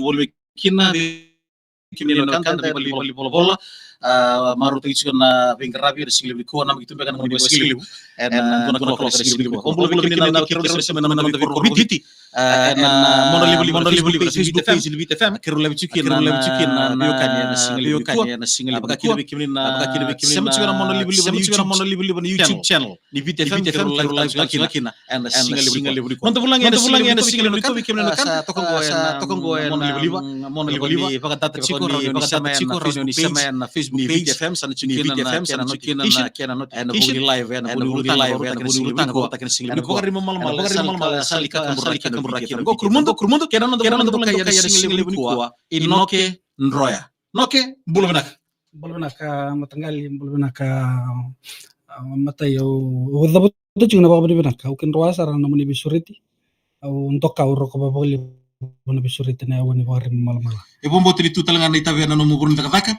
volve kina kimina kanta bali bola maru tigi na vingarabi de sigli ko na gitu bekan mo sigli en gona ko sigli ko bol kimina na kiro semena na ko viditi en monoli Facebook page Vita FM kiro lebi cikina na yo kanya na sigli baka kilo kimina sema cikina monoli YouTube channel ni Vita FM kiro live kina en sigli ko monto bulang en sigli ko kimina kan tokongo en monoli baka tata ciko ni sama na Facebook page FM sana cikina na kena en buli live en buli live en buli tango takin sigli ko gari mal salika kamburakina go kurmundo kena no kaya sigli ko inoke ndroya noke bulbenak matangali bulbenak matayo udabut cungna babadi benak ukin roasa rana mani bisuriti au untuk kau roko babali mani bisuriti na wani bari mal e bombo tri tutalangan ita vena no mugun takataka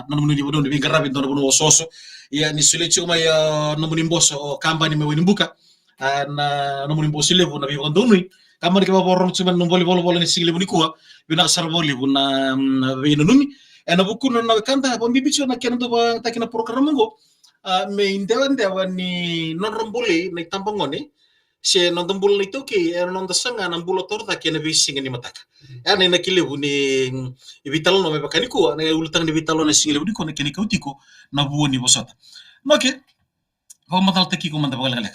nanu muni bodo ni garabi ndo bono soso ya ni sule chuma ya no muni mboso kampani me wani buka na no muni mboso levo na biwa ndonui kamari ke baborong chuma no boli bolo ni sigile muni kuwa bina sarboli buna vena numi ena bukuna na kanta bombi bicho na kena do takina program ngo me indewa ni non rombole na tampongone se non tombol ni toki non sanga na bulo torta kena bising ni mataka ane na kile buni vitalo no me bakani ko na ulutang ni vitalo na singile buni ko na keni kautiko na buoni bosota noke ko matal taki ko manda bagala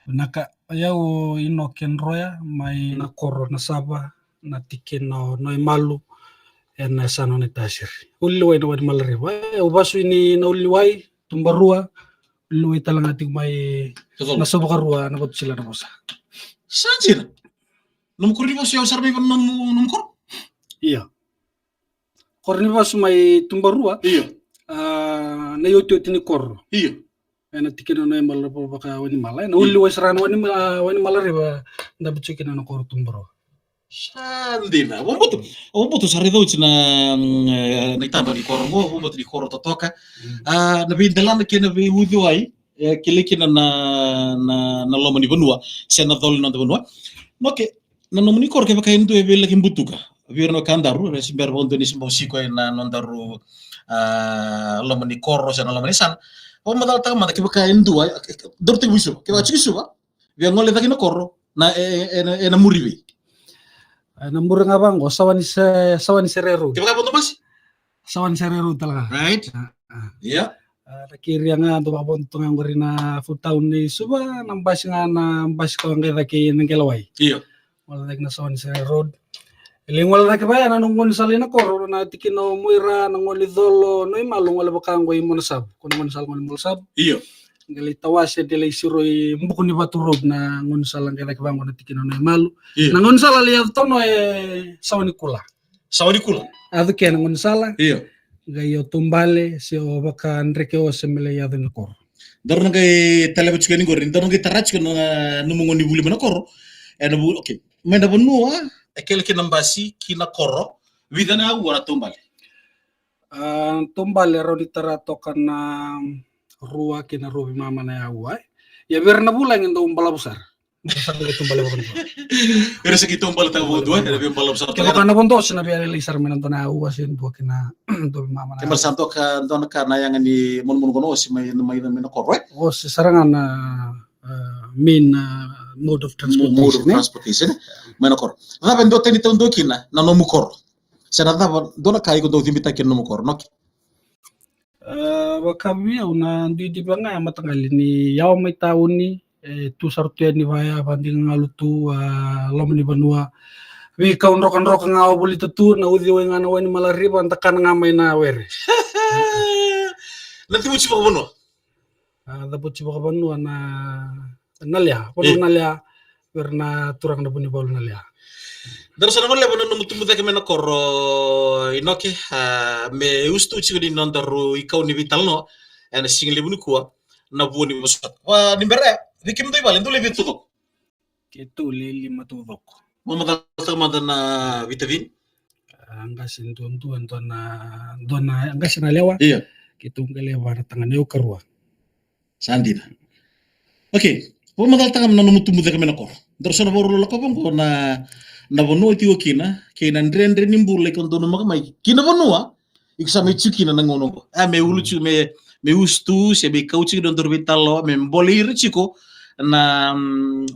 naka yau ino kenroya mai na koro na saba na tiken no malu en sano ni tasir ulwai no malari wa ubasu ini na ulwai tumbarua luwi talang ating may nasabukarua na ba't sila na bosa. Sajir? Numukor di ba siya usar may numukor? Iya. Kor ni ba may tumbarua? Iya. Na yoti ni kor. Iya. Na tikin na yung malaro baka wani malay. Na uli wasran wani malari ba na bitsukin na kor tumbarua. Sandina, wambuto sarito na naitamba ni koro mo, wambuto ni koro totoka. Nabi dalan kena bi wuduai, kilikina na loma ni benua, sena dol na benua. Noke, na nomini koro ke bakain tu ebe lagi butuka. Birno kandaru, resimber bondo ni simbosiko na nondaru loma ni koro sena loma ni san. Wambuto ta mata ke bakain tu dorte wisu, ke bachi wisu ba. Biangole takina koro na muribi. Nambur nga bang sawan serero. Kaya ka mas? Sawan serero talaga. Right? Yeah. Nakiri nga dumabon to nga ngori na futaun ni suba nambas nga na mbas ko nga daki ng kelaway. Iya. Wala na sawan serero. Iling wala na kaya nanungon salina ko na tikino muira nangoli dolo no imalong wala bakang ko imo nasab. Kuno mo nasal ngol sab. Iya. Ngali tawas ya delay siroy mbukon ni baturog na ngunsal ang kaya kabang ko natikino na malu na ngunsal aliya to no sawani kula adu kaya na ngunsala iya gayo tumbale si o baka Enrique o semele ya den kor darna kay talabut kani gorin darna kay tarach ko na numungon ni buli manakor ena bu okay menda bonua ekel kinambasi kina koro widana wala tumbale tumbale ro ditarato kana ruwa kina robi mama na yawa ya biar na bulan yung tumbala besar besar dari tumbala bukan pero sa kitumbala tawo dua ada tumbala besar kaya kana bontos na biar lisar menan na yawa sin buat kina robi mama na kemal santo ka don ka na yang ni mon kono si may korwe oh sarangan na main mode of transportation may kor na bendo tani tondo kina na no mukor sa na dona kai ko do timbita kin no mukor no wakabia una di banga matangali ni yaw may taon ni tu sartuya ni vaya banding ngalutu lom ni banua wi kaun rokan nga buli tu na udi nga na wani malari bantakan nga may na were nanti mo chiba bono dapat chiba banua na nalya pono nalya werna turang na buni bol nalya Dar sana mo lebo no mutumbuta kami na koro inoke me ustu chigo di nondaru ikaw ni vital no ana sing lebu ni kuwa na buoni bosat wa nimbere dikim do ibalen do lebi tudok ketu leli matudok mo madal na vitamin anggasin tuan na dona anggasin lewa iya ketu ngelewa na tangan yo karwa sandina okay mo madal tangam na mutumbuta kami na koro Terus na boru la kapon ko na bonua ti okina ke na ndrendre ni mbule kon dono makamai kina bonua iksa me chukina na ngono ko me uluchu me ustu se be kauchi don dorvitalo me mbolir chiko na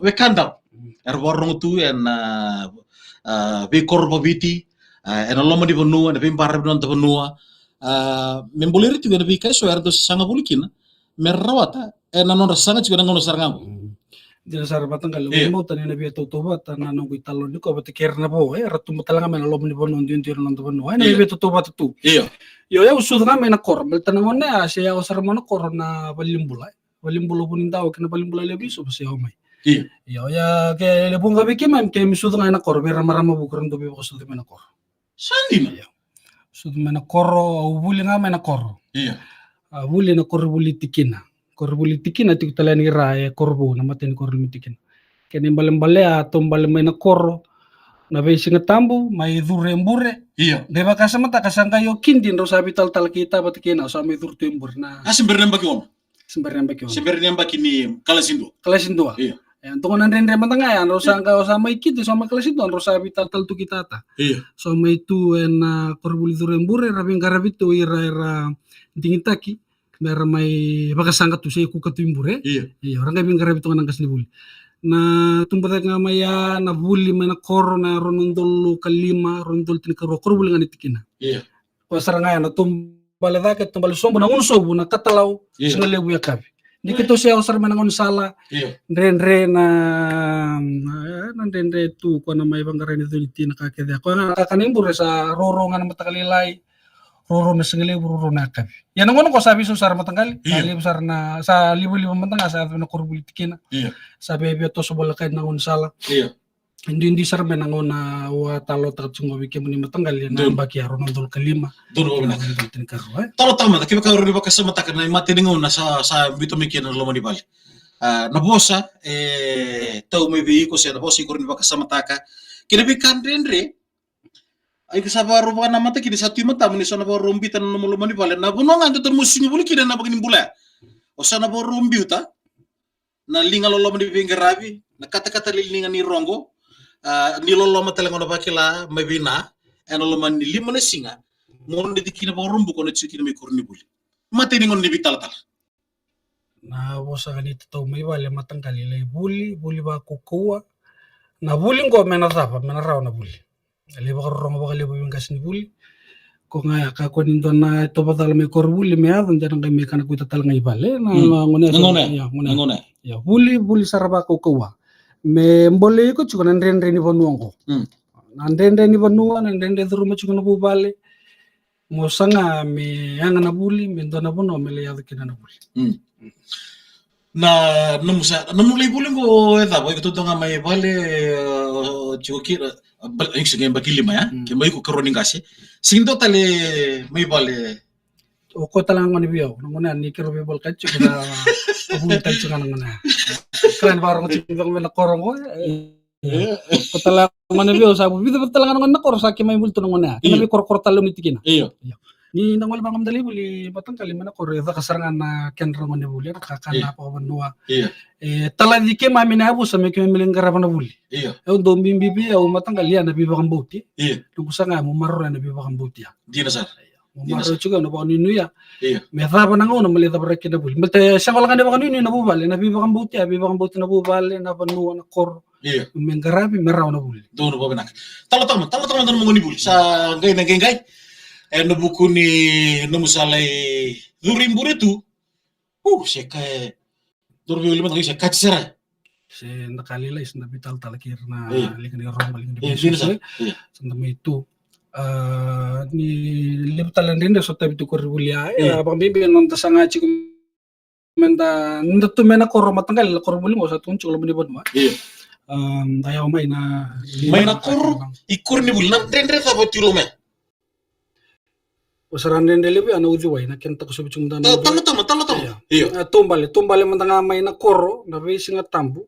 we kanda borong tu en be korbo biti en loma di bonua na be barab don bonua me mbolir tu na be kai so erdo sanga bulikina me rawata en non sanga chiko na ngono sarangam Dila sar batang kalau mau tani na biya toto bata na nunggu italo ni ko bati kerna bo ratu matala ngame na lom ni bono ndi ndi na bono na biya toto bata tu yo ya usud ngame na kor bel tanang one asya osar mono kor na balimbula pun indaw kena balimbula lebi so basi omay yo ya ke lebung gabi ke mam ke misud ngame na kor bera marama bukuran to bi ko sud na kor sandi na sud na kor ubuli ngame na kor buli na kor buli tikina korbuli tikin ati kutala ni rae korbo na maten korbo tikin kene balembale ato baleme na korro na besi ngatambu mai dure mbure deba kasamata kasangka yo kindin ro sabi tal kita batikena so mai dur tembur na sember nembaki on sember nembaki ni kalasindo iya Antongan nandre matanga ya ro sangka so mai kiti so mai kalasindo ro sabi tal tu kita ta so mai tu en korbuli dure mbure rabing karabito ira dingitaki Mera mai bakasangka tu saya kuka tuimbure. Iya orang kaya bingkara bitongan angkas ni buli. Na tumpada nga maya na buli may na koro na ronondolo kalima ronondolo tinikaro koro buli nga nitikina. Pasara nga na tumbala dakat tumbala sombo na unsobo na katalaw sa lebu yakabi. Di kito siya osar man ang unsala. Nrenre na nrenre tu ko na may bangkara nito niti nakakede. Ko nga kakanimbure sa roro nga na matakalilay. Roro na singale roro na kabi. Yan ang ko sabi susar matanggal. Kali besar na sa libo-libo matanggal sa na kurbulitikina. Sabi biya to subalakay na unsala. Hindi sar men ang na wa talo takat sungo wiki mo ni matanggal yan ang baki aron ng dol kalima. Doon na. Talo tama kiba ka ron ba kasama takat na matiningon na sa bito mikin ng lomani bali. Nabosa tao may ko siya nabosa ko rin ba kasama taka. Kinabikan rin ay kasabaro pa na mata kini satu mata muni sana ba rombi tan no mulumani bale na buno nga to musingi buli kina na bagin bula o sana ba rombi uta na linga lolo mani bingarabi na kata-kata linga ni rongo ni lolo mata lengo bakila mabina en lolo mani lima na singa mo ndi kina ba rombu ko na cikina mi kurni buli mate ni ngon ni bital tal na bosa ganito to may bale matangkali lay buli ba kukuwa na buli ko menarapa menaraw na buli Aliba ka rongo ba kaliba yung gas ni buli. Kung nga kako nindo na ito pa tala may korbuli may adon dyan ang kay may kanakuita tala nga ibale. Ngone. Buli saraba ko kawa. Me mbole ko chuko nandrenre ni banuang ko. Nandrenre ni banuang nandrenre duruma chuko na bubale. Mo sanga me yang na buli me ndo na bono me leyado kina na buli. Na namulay buli ko eta boy ko nga may bale chuko kira ang sige bakilima ya kemay ko karon ngasi sindo tale may bale o ko talang ngani biyaw ngona ni kero bebol katcho na abun tatcho nga ngana kran baro ko timbang na korong ko ko talang ngani biyaw sabu bida talang ngana kor sa kemay multo ngona kinabi kor talo nitikina ni nangwal bangam dali buli batang kalima na kor eda kasarangan na kenro ngani buli kakana pa banua tala di ke mami na abu sa me ke miling garapa na buli o do bimbi o matanggal yan na bibakang buti lugusa nga mo marro na bibakang buti di na sar mo marro chuga no ba ninu ya me thaba na ngo na malita barake na buli mate siya ko lang na ba ninu na bubale na bibakang buti na bubale na banua na kor meng garapi meraw na buli do no ba nak talo tama na mo ni buli sa gay no buku ni no musalay durim buretu siya kay Dormi lima tadi saya kacera. Saya nakalila is nabital talakir na likan ni Roma likan ni Yesus. Sandam itu ni liptalan rin so tabi tu korbulia. Abang bibi non tasanga chiku menda ndatu mena koroma tanggal korbuli mo sa tuncho lo benibon ma. Ayaw may na ikur ni bul na rendre sa botulo me. Usaran din dili ano udiway na kenta ko sabi chung dana. Tama. Iya. Tumbale man nga may na koro na bisi nga tambu.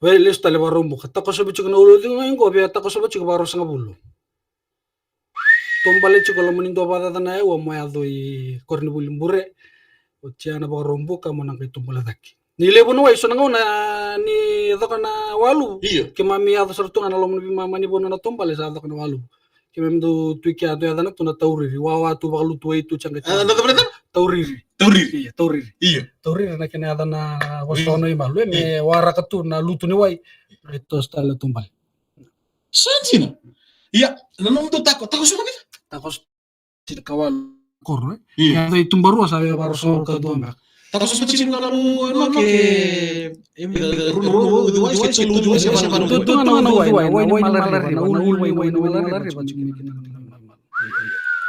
Well, lis tali baro mo. Kata ko sabi chung na ulo di ngayon ko biya ta ko sabi chung baro sa nga bulo. Tumbale chung ko lamunin do bata tanay wa mo adoy korni bulimbure. O tiya na baro mo ka mo nang kay tumbala daki. Nile bono wai so nangona ni dokana walu. Iya. Kemami ado sertungan alom ni mama ni bono na tombale sa dokana walu. Kemami do tuiki ado ya dana tuna tauriri. Wawa tu baklu tu itu canga. Ano benar? Tauriri. Tauriri. Iya, tauriri. Iya. Tauriri na kena adana wasono imalu me wara katu na lutu ni wai. Itu stala tombale. Sanjina. Iya, nanong to takos mo kita. Takos tidak kawal kor. Iya. Kaya itu baru sabi baru so ka dombak. Takos mo chino ka no ke runo do wais ke chulu do wais ka no. Itu na wai malari na wai malari ba chumi kina.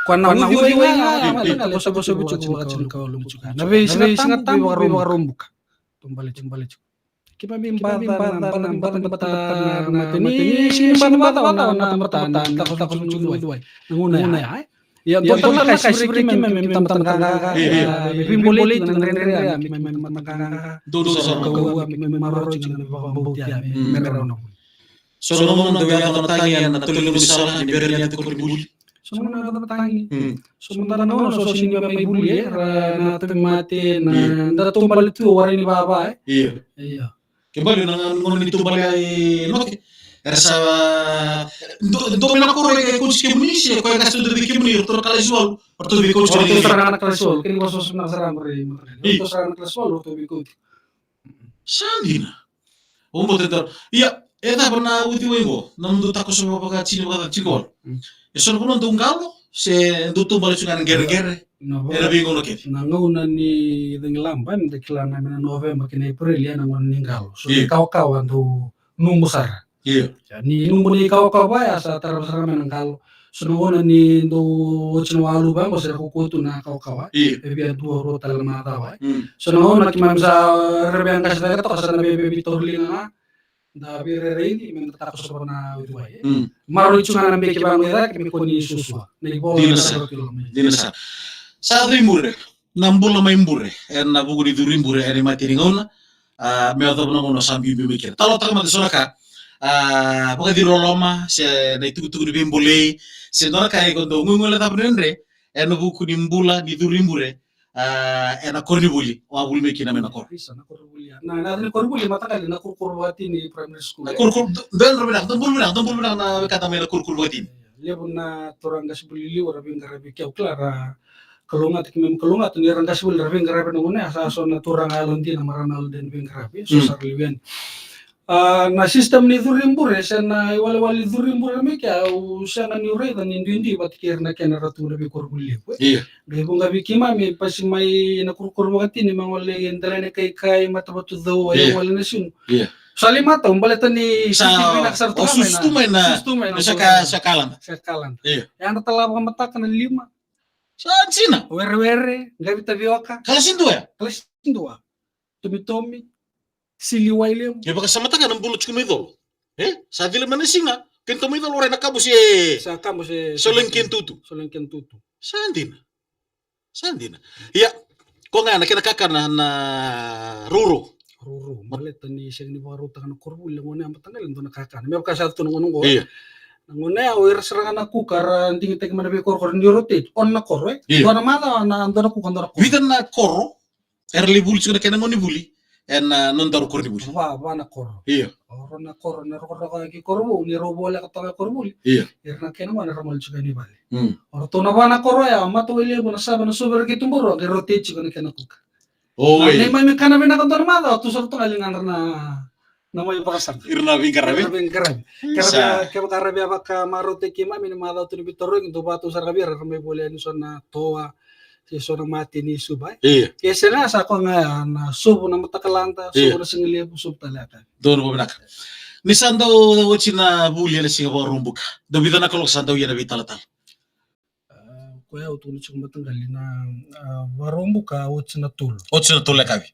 Kuana wai nga bosa bicu ka chini ka lu bicu. Na be singat tam ba rombuka. Tumbale. Kipa bimba matini sini bata na takos bicu wai. Nguna ya. Ya betul lah kasih beri kami tempat kakak bimbole itu nere do sama kau maro cina bau tiap merah. Sono non dove hanno tagliato na tolong misalah di bernya itu kurbuli. Semua ada tangi. Sementara no so sini mai buli na temate na da tombal itu warini baba. Iya. Kembali nang itu balai noke. Essa domina corre che coach che munisce poi casto di che munir to kala suol to bi coach to sarana kala suol kini waso na sarana re to sarana kala suol to bi coach sandina umbo tetor iya eta bana uti wengo nam do takos mo paga chino kada chikol e sono bono dungalo se do to bale sungan ger era bingo no ke na ngona ni denglamba ni dekilana na November kini April ya na ningalo so kaw do numbusar. Iya. Ni numbo ni kau ba sa tarabasara menangkal. Sunona ni do chinawalu ba mo sa kukutu na kau. Iya. Bebe dua rota lama tawa. Sunona kimam sa rebeang kas dagat to sa bebe bitorlinga. Da bere reini men takos na udwai. Maro chunga na beke bang ira kimi koni suswa. Ni bola dinasa. Sa rimbure. Nambulo maimbure. Na bugu di rimbure eri matiri ngona. Me odo no sambi bimikir. Talo tama de sonaka. Pokoknya di roloma se na itu di bimbole se nora kai gondo ngungole ta prendre eno buku di mbula di durimbure ena kornibuli wa bulme kina mena kor bisa na korbuli na korbuli mata kali na kurkurwati ni primary school kurkur ben robina don bulmina na kata mena kurkurwati lebon na torangas bulili ora bingarabi kau klara kalungat ni rangas bul rabi ngarabi ngone asa so na turang alonti na maranal den bingarabi so sarliwen. Na sistem ni durimbure sana wali durimbure me kya usana ni ure dan indi batkir na kena ratu lebih korbuli iya gebo ngabi kima me pasimai na kurkur wakati ni mangole endalane kai mata batu do wala na sun iya sali mata umbaleta ni sistem na sarto na sakalan iya yang telah memetakan 5 Sina were ngabi tabioka kalasin dua tomi siliwailem ya baka samata kan bulut kumidol sa dile manesinga kento midol ore nakabu si sa kamu se solenken tutu sandina ya ko nga nakina kakana na ruro maleta ni sing ni baru tangan korbul ngone am tangal ndo nakakana me baka sa tunu ngono iya ngone awir serangan aku kara nding tek mana be kor ni rotate on na korwe dona mala na ndona ku kondora ko witan na koro erli bul sura kena ngoni buli en non daru korni buli wa na koro iya na koro ki korbo ni robo la ka korbo iya irna kena mana ramal chuga ni bale orto na wana koro ya mato ile bona saba na super ki tumboro ke rotate chuga ni kena kuka ne mai kana bena kondora mala tu sorto alingan na mai pakasar irna bingkarabi karabi abaka marote ki mami na mala tu bitoro ngi to batu sarabi ramai boleh ni sona toa si sona mati ni subay iya kesena sa ko nga na subo na matakalanta subo na singili sub talaka don bo nak ni sando wochina buli na singa rumbuka do bidana kolok sando yana bitalatal ko ya utu ni chumba tangali na warumbuka wochina tul kabi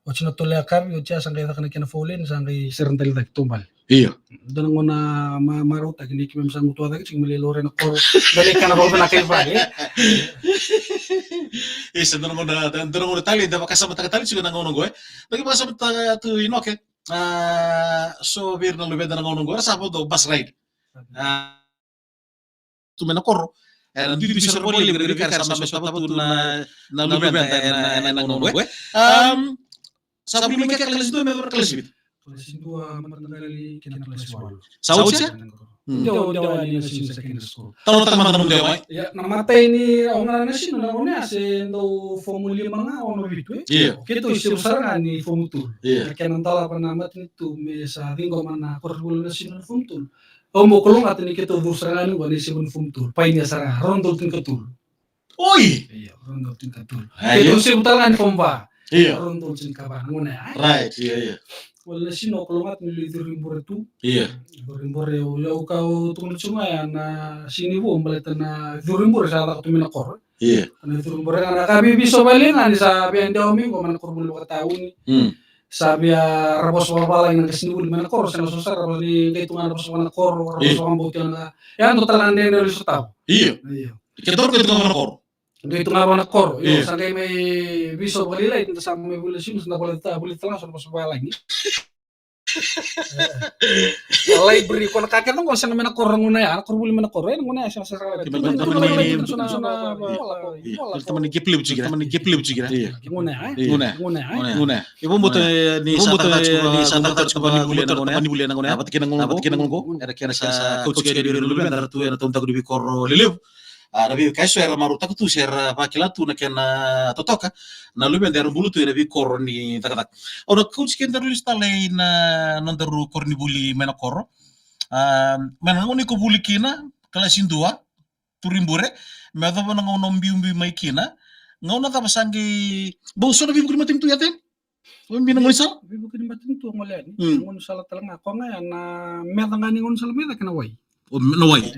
ochina tole akabi ocha sangai takana kena folen sangai serental tak tumbal iya dan ngona maro tak ni kimem sang mutua tak sing mele lore na kor dale kana bo na kai ba isa dan ngona tali da makasama tali juga ngono go bagi makasama tu inoke so bir na lube dan ngono go sapo do bus ride tu mena korro di bisa boleh lebih karena sama tu na lube na ngono go Sabi lima kelas 2 member kelas itu. Kelas 2 matanggali kena kelas 8. Saucia? Jauh ani na sin secondary school. Tahu teman-teman dia mai. Ya namatay ni ona na sin na ona se do formula mga ono bitu. Iya. Kito isip sarangan ni formutul. Iya. Kaya nang tala pa namat nito me sa ringo man na korbul na sin formutul. O mo kulong atin ni kito do sarangan ni sin formutul. Pay niya sarang rondol tin katul. Oi. Iya, rondol tin katul. Ayo. Kito isip talangan pomba. Iya. Rondol tin kaban ngona. Right, iya. Wala sino kulong at ni lidirin tu. Iya. Durimbore yo kau tunggu cuma ya na sini bu baleta na durimbore sa ta tumina kor. Iya. Na durimbore na kabi biso balingan sa bian daomi ko man kor bulu ka taun. Sabi rabos wala ng kasini bulu man kor sa susar rabos ni kay tunga rabos man kor rabos ang buti na. Yan total ande na sa tao. Iya. Iya. Ketor ko tunga kor. Kay tunga ba na kor. Yo sa kay may biso balila ito sa may bulu sin na balita lang sa rabos wala ni. Library ko nakakita ko sa naman ako ranguna ya ako buli man ako rin nguna siya sa sala Teman ni geplib cigira nguna ibu muto ni santa ko ni buli na nguna apat kinang ngo era kena sa coach ke di lulu na tu na tonta ko di korro lelev Nabi kaso era maru tak tu era pakilatu na kena totoka na lube ndero bulu tu era vi korro ni takatak ono coach ke ndero listale na nonderu korni buli mena korro mena ngoni ko buli kina kalasin 2 turimbure me dava na ngono mbi mai kina ngona ta basangi bo so na bi bukri matim tu yaten mbi na ngoni sal bi bukri matim tu ngole ni ngon sala talanga ko nga na me nga ni ngon sala me kena wai nawai.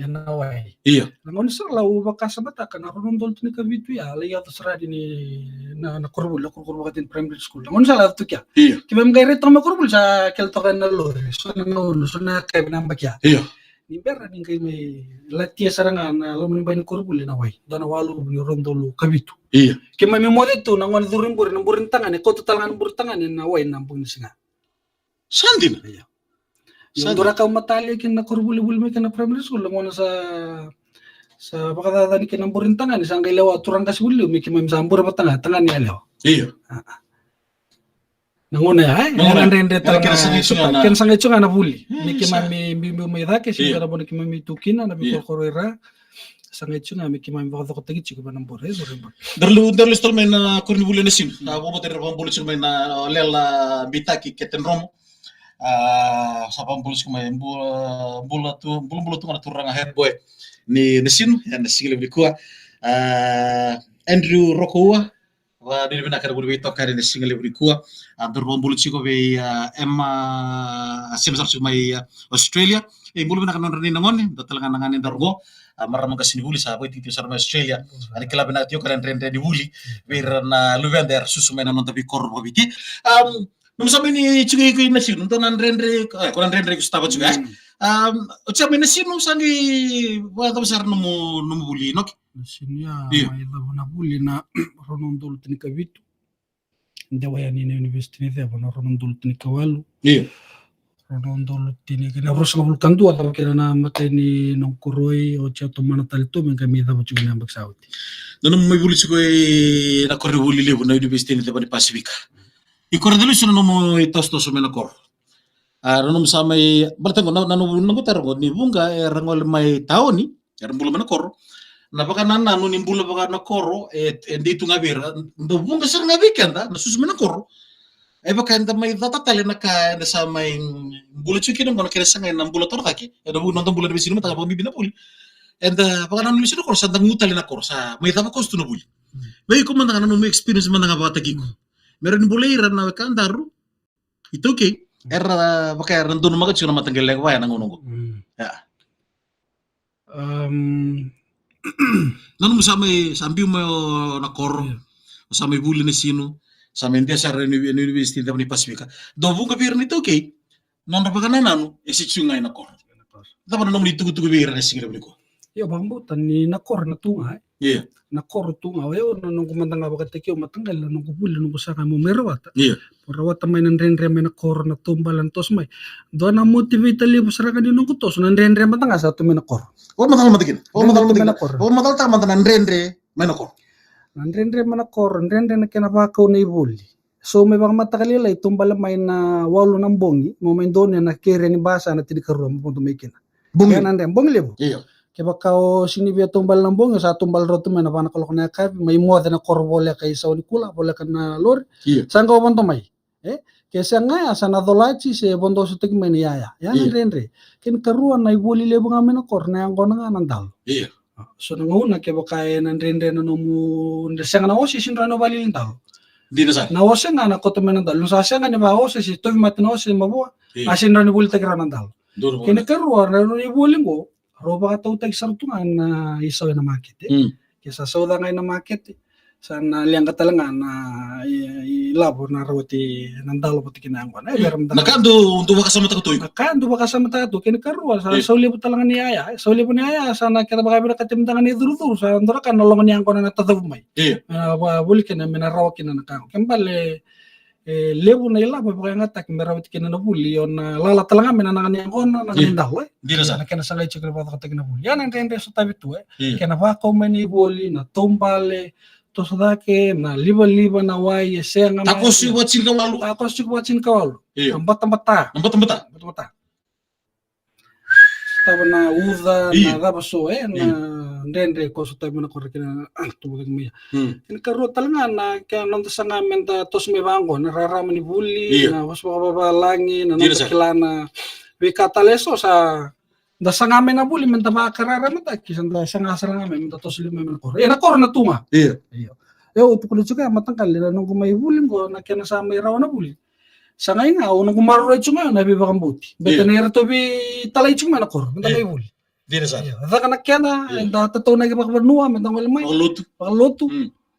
Iya. Ngon sir lau bakas bata kana rondol tini ka bitu ya la ya tasra dini na korbul katin primary school. Ngon sala tu kya. Iya. Kibam gaire to korbul sa kel to kana lore. So na kay namba kya. Iya. Ni berra ni kay may latia saranga na lo ni ban korbul na wai. Dana walu ni rondol kabitu. Iya. Kima mi modetu na ngon durin burin tangan ko totalangan burin na wai nampung ni singa. Sandin. Iya. Yung dura ka matali kin na kurbuli-buli may kana primary school mo na sa pakatatan kin ng burintangan isang kailaw turang kasi buli may kimay sambura patanga tangan ni alaw. Iya. Nanguna ay nangande talaga kin sangay chunga na buli. May kimay may dake sigara mo ni kimay may tukina na bikorkorera. Sangay chunga may kimay bakit ko tagit chiko ba ng bore. Darlu stol may na kurni buli na sim. Ako mo tira buli may na lela bitaki keten romo. Sapang bulis kumay bula tu ngana turang head boy ni nesin ya nesin lebih kuat Andrew Rokowa wa di bina kada bulu to kare nesin lebih kuat antar bulu chiko be Emma semsar kumay Australia bulu bina kana ni nangon datal ngana ngani dargo maram kasini buli sa boy titi sarma Australia ani kala bina tio karen rende di buli wirna luvender susu mena non tapi korbo biki nung sabi ni Chugay ko yung nasin, nung nan rendre ko ko staba Chugay. Sabi nasin nung sangi wala besar numu buli nok. Nasin ya may na buli na ronondol tini kabitu. Hindi waya ni na university ni Debo na ronondol tini kawalu. Iya. Ronondol tini kina bros ngabul kandu atau kina na matay ni nung kuroy o chato manatalito may kami Debo Chugay na bagsawti. Nung may buli Chugay na kore buli Debo na university ni Debo ni Pasifika. Ikor dulu sudah nomo tos mena kor. Nomo samai bertenggo nanu tergo ni bunga rangol mai tahun ni bulu mena kor. Na baka nanu ni bulu baka na koro di tu ngabir. Ndo bunga ser ngabikan ta na susu mena kor. Baka enda mai tata tali na ka enda samai bulu cuki nang kono kira sangai nam bulu tortaki. Enda bu nonton bulu di sini mata bumi bina puli. Enda baka nanu sini kor sandang ngutali na kor sa mai tapa kos tu na buli. Bayi ko man nanu experience man nga bata giku. Meron boleh na kan daru itu okay era pakai rentun maga cuma matanggal lek wae nang ngono ya nanu sambil mo na koro sampai buli na sino sampai dia sa university da ni Pasifika do bunga bir ni okay non ra nanu esi chungay na koro da pa nanu tugu bir na singira ko yo bambutan ni na koro na tunga iya na koro tunga wayo nung kumandanga bakit kyo matanggal nung kubuli nung kusaka mo merwata iya parawata may nanrenre may na koro na tumbalan tos may do na motivate ali busara ka nung kutos nanrenre matanga sa tumi na koro matal ta mantan nanrenre may na koro nanrenre man na koro nanrenre na kinabakaw na ibuli So may baka matakalila itumbala may na walo ng bongi, mo may doon na kere ni basa na tinikaruan mo punto may kina. Kaya nandang bongi lebo. Iya. Kaya baka o sinibya tumbal ng bongi, sa tumbal roto may napanakalok na kapi, may muwa na korbole kay sa unikula, wala ka na lor. Iya. Saan ka punto may? Kaya nga sa nadolachi sa bondo sa tig may niyaya. Yan ang renre. Kaya karuan na ibuli lebo nga may na kor, na yung kona nga nandal. Iya. So nanguna kaya baka ng renre na numu, siya nga na osi, sinra na bali ng tao. Di na sa. Na ose nga na koto men dal. Sa siya nga ni ba ose si toy matin ose mabua. Iya. Asin ra ni buli tagra nandal. Duro po. Kini karuar na ni buli ngo. Roba ka tawtag sartungan na isaw na market. Kisa sauda nga na market. Sana liang katalangan na ilabo na rawati nandalo pati kinangwan. Nakando duwa ka sa mata ko toy. Nakando ba ka sa mata to kini karuar sa sauli po talangan ni aya. Sauli po ni aya sana kita baka bila katimtangan ni duru-duru sa ndora kan nolongan yang kono na tatavumay. Iya. Buli kina minarawakin na nakang. Kembali lebu na ilabo pa kaya ngatak merawat kina na buli yon lala talangan minanangan yang kono na nindaw. Di na sa. Nakina sa ngay chikra pa katak na buli. Yan ang rende sa tabi to Kina ba ko mani buli na tumbale to sadake na liba-liba na way siya nga Tapos yung watsin ka walo. Tapos yung watsin ka walo. Iya. Ang bata-bata. Bata. Taba na uda Iya. na rabaso na rende ko sa tabi na korek na tubag miya. Kini karo talaga na kaya nanta sa ngamen ta tos may bango nararaman ni buli Iya. na was makababalangin na Di na nanta sa. kilana wikataleso sa da sa ngamen na buli menta makararaman ta kisan da sa nga sa ngamen menta tos lima men kor. Na kor na tunga. Iya. Yo upukulit juga matangkal nung kumay bulim ko na kaya sa may raw na buli. Sa ngayon nga, unang kumaroray ngayon, nabi ba kang buti. Beta na to be talay chung man ako, may buli. Di na sa. Ada ka nakyana, da totoo na kapakbarnuwa, mentang walamay. Pagluto.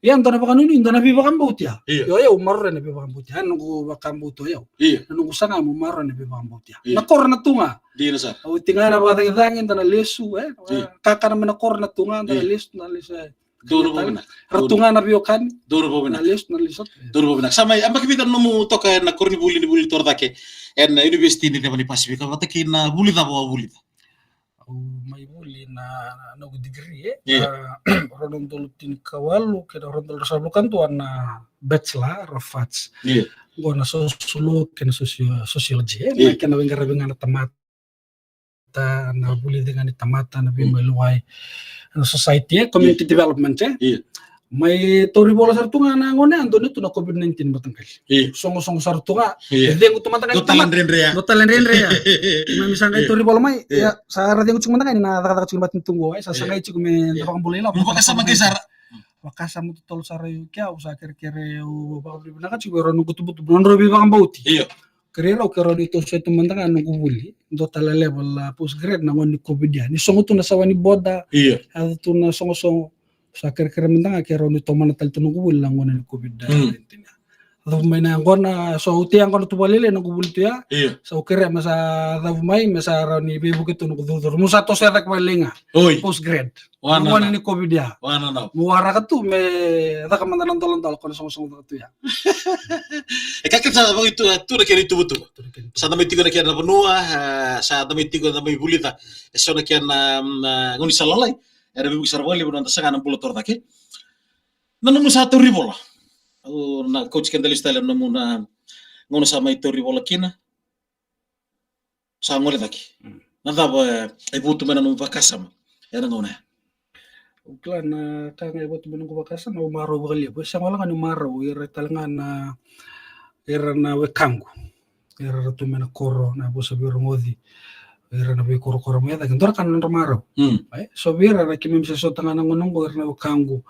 Yan, doon na pa kanunin, doon nabi ba kang buti. Iya. Yo, umaroray nabi ba kang buti. Anong ko ba kang buto, yo. Iya. Anong ko sa nga, umaroray nabi ba kang buti. Iya. Nakor na tunga. Di na sa. Uti nga na ba tangidangin, doon na lesu, kaka naman nakor na tunga, doon na lesu, na lesu. Duro po na. Ratunga na biyokan, Duro po na. na lesu, na lisot. Duro po na. Samay, ang makibitan no mo to kaya na korni buli tordake. En university ni naman ni Pacific. Mataki na buli na po buli. May buli na degree Rodon tulutin kawalo kaya rodon sabukan tuan na bachelor of arts. Iya. Gua na sosolo kena sociology na kena wengarabingan na tamata na buli dengan tamata na bimeluai society community development Iya. May tori bola sartunga na ngone ando nito na COVID-19 matangkal. Iya. Songo sartunga. Iya. Hindi ko tumatangkal. Totalan renre ya. Totalan renre ya. May misang kay tori bola may ya sa radio ko matangkal na nakaka ko batin tunggo ay sa sangay ko men tapang bulay la. Lupa kasama kay Sara. Makasama totol sa rayo kya usa kere o baka na ka siguro nung gutubuto non robi baka bauti. Iya. Karera kero dito sa tumandang nung kubuli. Do tala level postgrad na ngoni COVID ya. Ni songo to na sawani boda. Iya. Ato na songo sa kere mendang kero ni to manatal to nung kubuli lang ngoni COVID 19. Ato may na ngona so uti ang kono to balile nung kubuli to ya. Iya. So kere masa daw may masa raw ni bebu kito nung kudur. Musa to sa takwalinga. Oy. Postgrad. Wana Ngoni na. ni COVID ya. Wana na. Muara ka to me ada ka mandalan tolong kono songo to ya. Kakit sa mga ito na kaya ito buto. Sa damay tigo na kaya na panua, sa damay tigo na may bulita. So na kaya na nguni sa lalay. Era bibu sa rawali buno sa kanang pulutor take. Nanamu sa to ribola. Na coach kendali style na muna ngono sa may to ribola kina. Sa ngole take. Nada ba ay buto man nang vakasam. Era ngona. Uklan na kaya ibot mo nung kubakasan na umaraw bakali. Basta wala nga umaraw. Ira talaga na ira na wekango. Ira to na koro na busa biro ngodi. Ira na bi koro mo yata. Kantor kan na umaraw. So bira na kimim sa sota nga nang ngunong ira na wekango.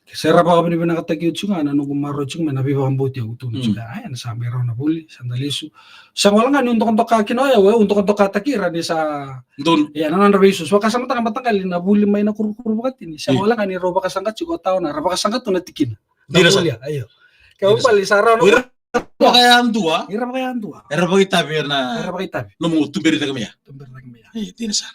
Sera pa kami na nakatagyo tsunga na nung umaraw tsunga na biba kambuti ako tunod tsunga. Ay, nasama iraw na buli. Sandalisu. Sa wala nga nung untuk kakinoya. Untuk katakira ni sa Doon. ya nanan rabisus waka sama matangkal na buli may na kuru-kuru bakat ini sa wala kan ni roba kasangkat sigo tao na roba kasangkat to na tikin Di na sa. ayo kaya pali sara no Ira pa kaya ang dua. ira pa kaya andua Era pa kita na ira pa kita numu tuberi ta kami ya. tumber lagi maya Ay, di na sa.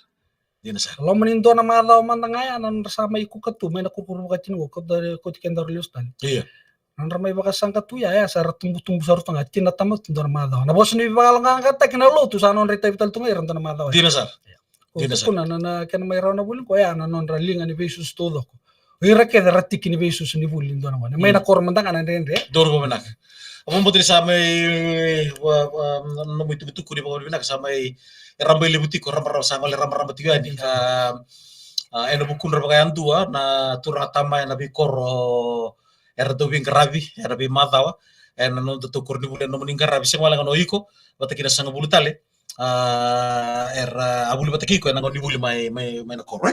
Di na sa. kalau menindo na madaw man ngaya nan sama iku katu may na kuru bakat ini ko dari ko tiken dar lustan Iya. nan ramay baka sangkat tu ya sara tumbu sarut tanga tina tamat ndor madaw na bos ni bakal ngangkat kinalo tu sanon rita vital tu ngai rantana madaw Di na sa. Kung na kan may raw na bulin ko ya nanon ralinga ni besus todo ko ira ke ratik ni besus ni bulin do na may na kormandang anan rende Doro ba manak. Among botri samai no itu betul kuri bawa bina samai rambai lebutiko rambar sama le rambar tiga ni eno bukun rambai andua na turang tama na bikoro do bingarabi bi matawa no to kurni bulan no meningarabi semua langan oiko bata kira sanga bulutale abuli bata kiko na ngoni buli mai na korre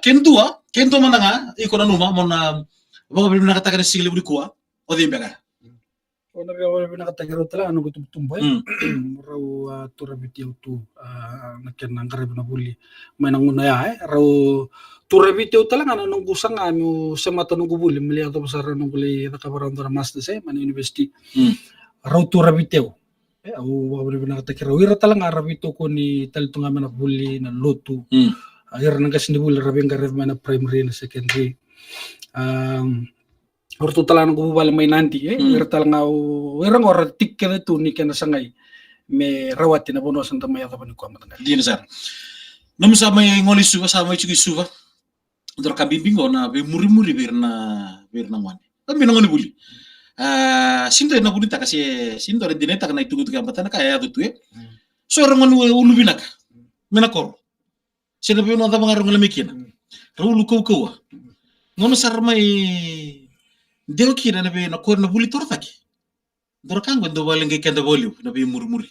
kento mananga iko na numa mona bawa bina katakan sigli buli kuwa odi mbega Ona be nakatagero tala ano gutum tumbay raw turabiti tu naken nangkare na buli may nanguna ya raw turabiti tala nga nung gusang ano sa mata nung buli mali ato sa nung buli nakabaran na master sa man university raw turabiti au wabri nakatagero ira tala nga rabito ko ni talto nga man buli na lotu ira nang kasi ni buli rabing garev man primary na secondary Orto talang ko bala may nanti talang werang ora tikke tu ni kana sangai me rawati na bono santa maya tapani ko amata dina sar nom sa may ngoli suwa sa may chugi suwa dor kabibingo na be muri berna ngwan ambi ngoni buli sindo na buli takasi sindo re dineta kana itu tu amata na kaya tu so rangon ulu binaka menakor sino be no da bangar ngol mekina ulu ko ngono sar may Deo kira na be na kor na buli tortaki. Dorkan gwendo walenge kenda boliu na be muri.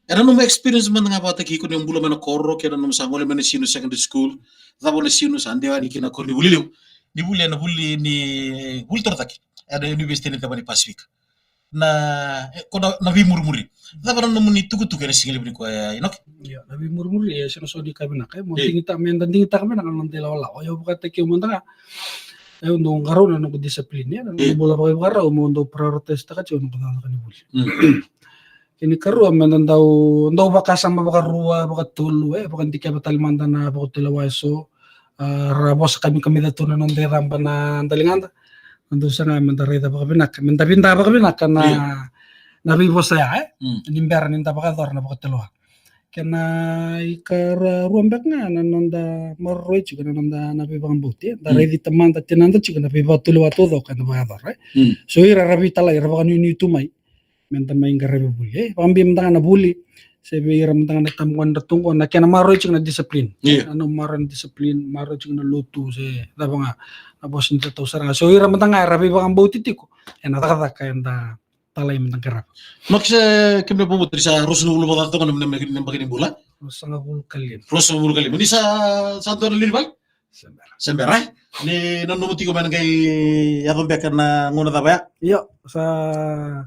Era no experience man nga bata ki ko nem bula man korro kera no sangole man sinu secondary school. Dabo na sinu sa andewa ni kina kor ni buli liu. Ni buli na buli ni buli tortaki. Era university ni tabani Pacific. Na ko na be muri. Dabo na muni tuku na singili buli ko inok. Ya, na be muri sino so di kabina kay mo tingita men dandingita kami nang nandela wala. O yo bukata ki umanda nung karo na nung disiplina nung bola pa kayo karo mo nung protesta ka nung kadang kanibuli kini karo man daw baka sama baka ruwa baka tulu baka hindi kaya batalmanda na baka tilawaso rabos kami dato na nung deramba na dalinganda nandun sa nga mandarita baka binta baka binak na nabibos saya nimber ninta baka dor na baka tilawa kena ikara ruambak nga nanonda marroy juga nanonda nabibang buti dari di teman tatinanda juga nabiba tulu watu do kana bagador so ira rabi tala ira baka ni tumay menta may ngarabi buli pambim tanga na buli sebe ira tanga na tamuan datungko na kena marroy juga na disiplin ano maran disiplin marroy juga na lutu se daba nga nabos nito to sarang so ira tanga rabi baka buti tiko enata kayanda talay mentang kerap. Maksa kemna pumutri sa Rosno ulo mga to kanam bagini bula. Rosno ulo kali. Muni sa santo na lilbay? Sembera. Ni nanumuti ko man kay yakong beka na nguna tabaya? Iyo sa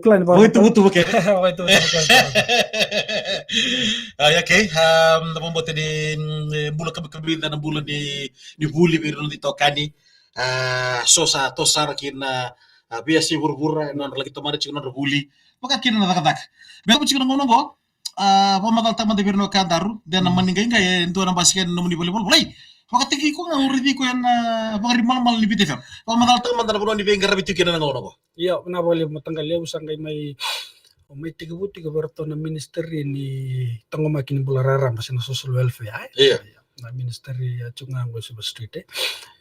plan ba? Wait to okay. Okay. Napumbuti ni bula kami na bula ni buli pero dito kani. So sa tosar kina biasa buru-buru non lagi teman cikgu non buli maka kira nak kata biasa cikgu ngono go pematal taman de birno kandaru dan meninggal enggak itu orang basikan nomor di volleyball mulai maka tiki ko nga uridi ko yan bangari mal ni bitef pematal taman dan buron di benggar bitu kira ngono go iya na boleh matanggal ya usang kay may tiga berto na ministeri ni tango makin bularara masih na social welfare iya na ministeri chunga ngo suba street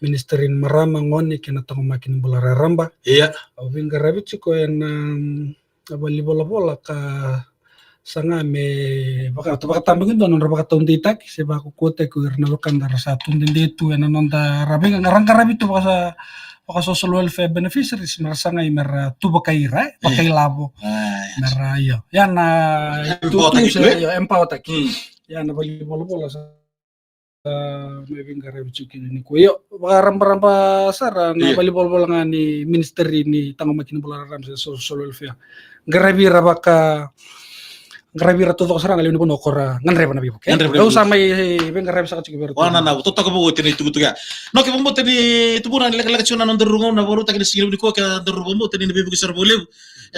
ministeri marama ngoni kina tango makin bulararamba iya au bingarabi chiko en abali bola ka sanga me baka tambingin doon baka tunditak se baka kote ko irna lokanda sa tundinditu en nonda rabing ngarang-karabi to baka social welfare beneficiaries marasanga mer tuba kaira pakai labo mer yo yan itu empower tak yan abali bola sa may bingarabi chiki ni ko yo baka rampa sara na bali bola nga ni ministeri ni tango makin bularam sa social welfare garabi rabaka Ngarabira to sarang alin puno kora nganreba na bibo. Kau sama bengarab sa kacik berto. Wana na to ko bo tini tugu tuga. No ke bombo tini tuburan lega chuna non derungo na boru takini sigil ko ka deru bombo tini bibo kisar bolew.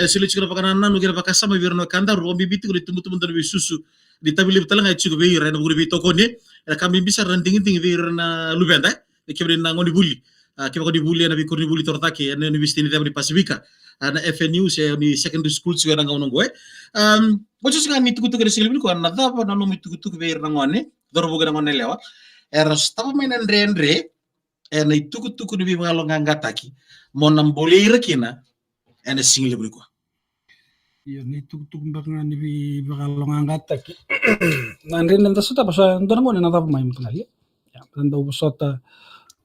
Sili chuna pakana na no gira pakasa ma birno kanda ro bibi tigu tumu tumu der bisusu. Di tabili betala ngai chugo be ira na buru bito ko ni. Kami bisa rending ting be na lubenda. Kebre na ngoni buli. Keba ko di buli na bi ko ni buli tortaki na university ni tabri Pasifika. Na FNU se ni secondary school suga na ngono goe. Bocos nga ni tugu-tugu na silbi ko na dapat na numi tugu-tugu beir na ngone dorobo na ngone lewa eros tapa men andre na tugu-tugu ni bibalo nga ngataki mo nam boleira kina ene single bri ko Iyo ni tug banga ni bakalong angata ki. Nanrin nanta suta basa ndona ngone na mai mutngali. Ya, tanda ubusota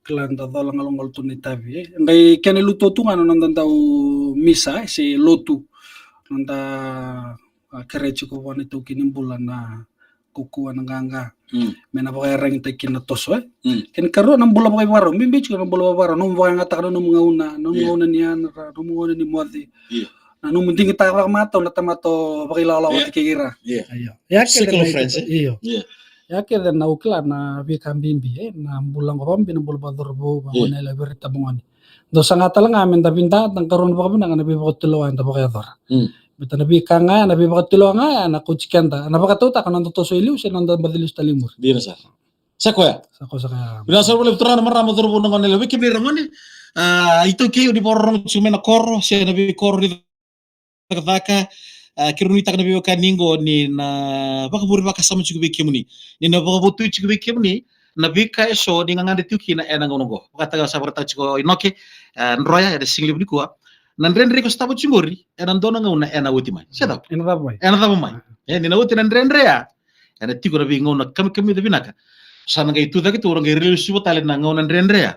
klanda dala ngalongol tu ni tavi. Ngai kene luto tu ngano nanda misa si lotu. Nanda kerechi ko wane tu kini bulan na kuku ananganga. Mena pakai reng tekin na toso ken karo nam bola pakai waro mimbi juga nam bola waro nom pakai ngata no ngauna nian no ngauna ni modi na no mending kita mata na tamato pakai lawa kira ayo ya iyo ya ke dan na ukla na bi kambimbi na bulang ko pambi na bola badorbo bangone la berita bangone do sangata lang amen da binta tang karon pa kami na nabi ko tuloan ta pakai dor beta nabi kanga nabi ko tuloan na kuchikanta na pakatuta kanan to so iliu senanda badilis talimur dira sa sakoya bila sa boleh putra marama dorbo ngone le wiki bira ngone itu ki di porong cumena korro se nabi korro di taka kiruni tak nabi kaningo ni na baka buri baka sama cukup kimuni ni na baka butu cukup kimuni nabi ka eso di ngangande tuki na ena ngono go baka taga sabar tak cukup inoke nroya ada singli budi kuwa nan rendre ko stabo cimori ena dona ngona ena wuti mai sedap ena tabo mai ni na wuti nan rendre ya ena tiko nabi ngona kami da binaka sana ga itu daki tu orang ga rilis sibo tali na ngona rendre ya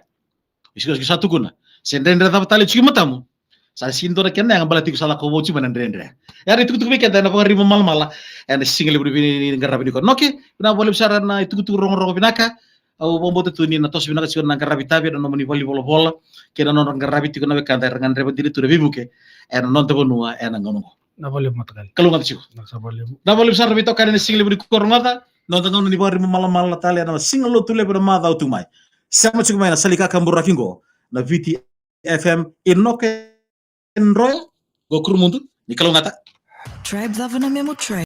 isko satu guna sen rendre tabo tali cuma tamu sa sinto na kena yang balati ko sala ko wo cuma rendre ya itu kutu weekend na pangari mal mala ena single budi bini ngarabi ko noke na boleh besar na itu kutu rong binaka au bombote tu ni na tos binaka cion na ngarabi tabi na nomoni voli bola kena non ngarabi tiko na we kanta ngan rebe diri tu rebi buke ena non tabo nuwa ena ngono na boleh matkal kalau ngat ciu na boleh besar bito kane single budi ko ngata non tangon ni bari mal tali na single lo tule ber mada utumai sama ciu mai na salika kambura kingo na VT FM inoke enroy go krumundu ni kalau ngata Tribe lava na memo tribe